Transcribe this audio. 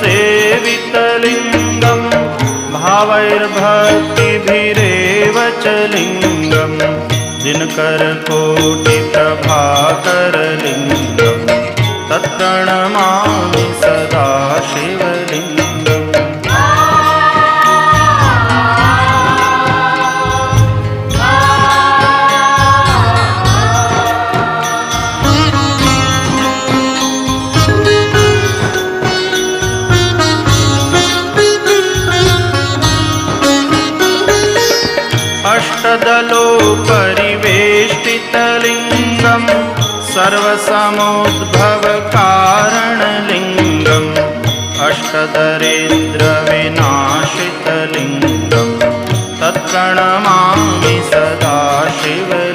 सेवितलिङ्गं भावैर्भक्तिभिरेव च लिङ्गं दिनकरकोटिप्रभाकरलिङ्गं तत्प्रणमामि सदा शिवलिङ्गम्। अष्टदलोपरिवेष्टितलिङ्गं सर्वसमुद्भवकारणलिङ्गम् अष्टदरिद्रविनाशितलिङ्गं तत्प्रणमामि सदा शिवलिङ्गम्।